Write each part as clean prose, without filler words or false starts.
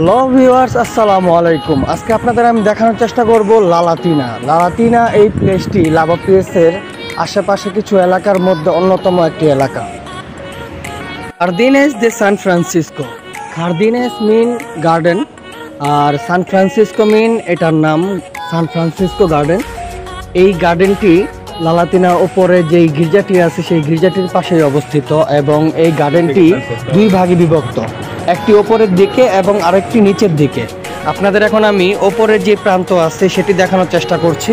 Hello viewers, আসসালামু আলাইকুম। আজকে আপনাদের আমি দেখানোর চেষ্টা করব লালাতিনা। এই প্লেসটি লাভাপিয়েসের আশেপাশে কিছু এলাকার মধ্যে অন্যতম একটি এলাকা। জার্দিনেস de San Francisco। জার্দিনেস মিন গার্ডেন, আর সান ফ্রান্সিসকো মিন এটার নাম সান ফ্রান্সিসকো গার্ডেন। এই গার্ডেনটি লালাতিনার ওপরে যেই গির্জাটি আছে সেই গির্জাটির পাশেই অবস্থিত, এবং এই গার্ডেনটি দুই ভাগে বিভক্ত, একটি ওপরের দিকে এবং আরেকটি নিচের দিকে। আপনাদের এখন আমি ওপরের যে প্রান্ত আছে সেটি দেখানোর চেষ্টা করছি,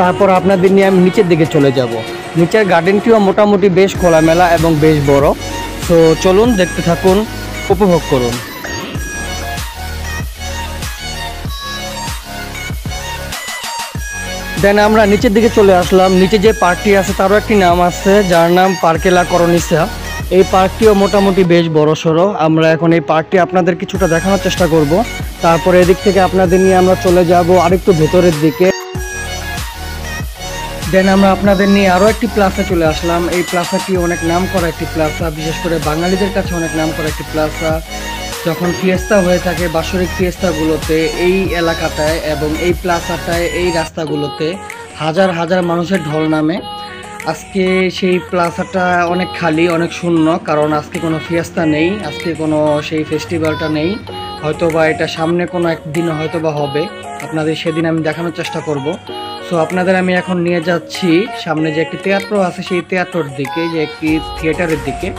তারপর আপনাদের নিয়ে আমি নিচের দিকে চলে যাব। নিচের গার্ডেনটিও মোটামুটি বেশ খোলামেলা এবং বেশ বড়। তো চলুন দেখতে থাকুন, উপভোগ করুন। দেন আমরা নিচের দিকে চলে আসলাম। নিচে যে পার্কটি আছে তারও একটি নাম আছে, যার নাম পার্কে লা করোনিসা। এই পার্কটিও মোটামুটি বেশ বড় সড়ো। আমরা এখন এই পার্কটি আপনাদের কিছুটা দেখানোর চেষ্টা করব, তারপরে এদিক থেকে আপনাদের নিয়ে আমরা চলে যাব আরেকটু ভেতরের দিকে। দেন আমরা আপনাদের নিয়ে আরও একটি প্লাজা চলে আসলাম। এই প্লাজাটি অনেক নাম করা একটি প্লাজা, বিশেষ করে বাঙালিদের কাছে অনেক নাম করা একটি প্লাজা। যখন ফিয়েস্তা হয়ে থাকে, বাৎসরিক ফিয়েস্তাগুলোতে এই এলাকাটায় এবং এই প্লাজাটায়, এই রাস্তাগুলোতে হাজার হাজার মানুষের ঢল নামে। আজকে সেই প্লাজাটা অনেক খালি, অনেক শূন্য, কারণ আজকে কোনো ফিয়েস্তা নেই, আজকে কোনো সেই ফেস্টিভ্যালটা নেই। হয়তোবা এটা সামনে কোনো একদিন হয়তোবা হবে, আপনাদের সেদিন আমি দেখানোর চেষ্টা করব। সো আপনাদের আমি এখন নিয়ে যাচ্ছি সামনে যে একটি থিয়েটার আছে, সেই থিয়েটারের দিকে, যে একটি থিয়েটারের দিকে।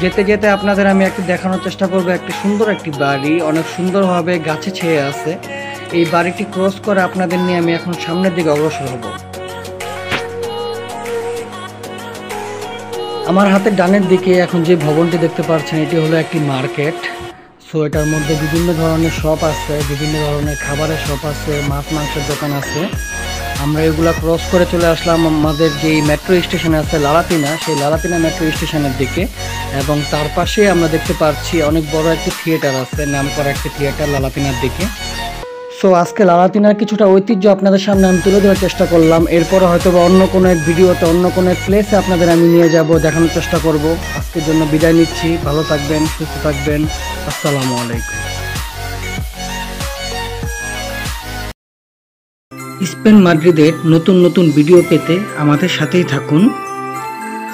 যেতে যেতে আপনাদের আমি একটু দেখানোর চেষ্টা করব একটি সুন্দর একটি বাড়ি, অনেক সুন্দরভাবে গাছে ছেয়ে আছে। এই বাড়িটি ক্রস করে আপনাদের নিয়ে আমি এখন সামনের দিকে অগ্রসর হব। আমার হাতের ডানের দিকে এখন যে ভবনটি দেখতে পাচ্ছেন, এটি হলো একটি মার্কেট। সো এটার মধ্যে বিভিন্ন ধরনের শপ আছে, বিভিন্ন ধরনের খাবারের শপ আছে, মাছ মাংসের দোকান আছে। আমরা এগুলা ক্রস করে চলে আসলাম আমাদের যেই মেট্রো স্টেশন আছে লালাতিনা, সেই লালাতিনা মেট্রো স্টেশনের দিকে। এবং তার পাশে আমরা দেখতে পাচ্ছি অনেক বড় একটি থিয়েটার আছে, নাম করা একটি থিয়েটার লালাতিনার দিকে। সো আজকে লালাতিনার কিছুটা ঐতিহ্য আপনাদের সামনে আমি তুলে ধরার চেষ্টা করলাম। এরপরে হয়তো বা অন্য কোনো এক ভিডিওতে অন্য কোনো এক প্লেসে আপনাদের আমি নিয়ে যাব, দেখানোর চেষ্টা করব। আজকের জন্য বিদায় নিচ্ছি। ভালো থাকবেন, সুস্থ থাকবেন। আসসালামু আলাইকুম। স্পেন মাদ্রিদের নতুন নতুন ভিডিও পেতে আমাদের সাথেই থাকুন।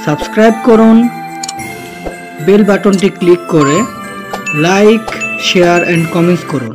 সাবস্ক্রাইব করুন, বেল বাটনটি ক্লিক করে লাইক, শেয়ার এন্ড কমেন্টস করুন।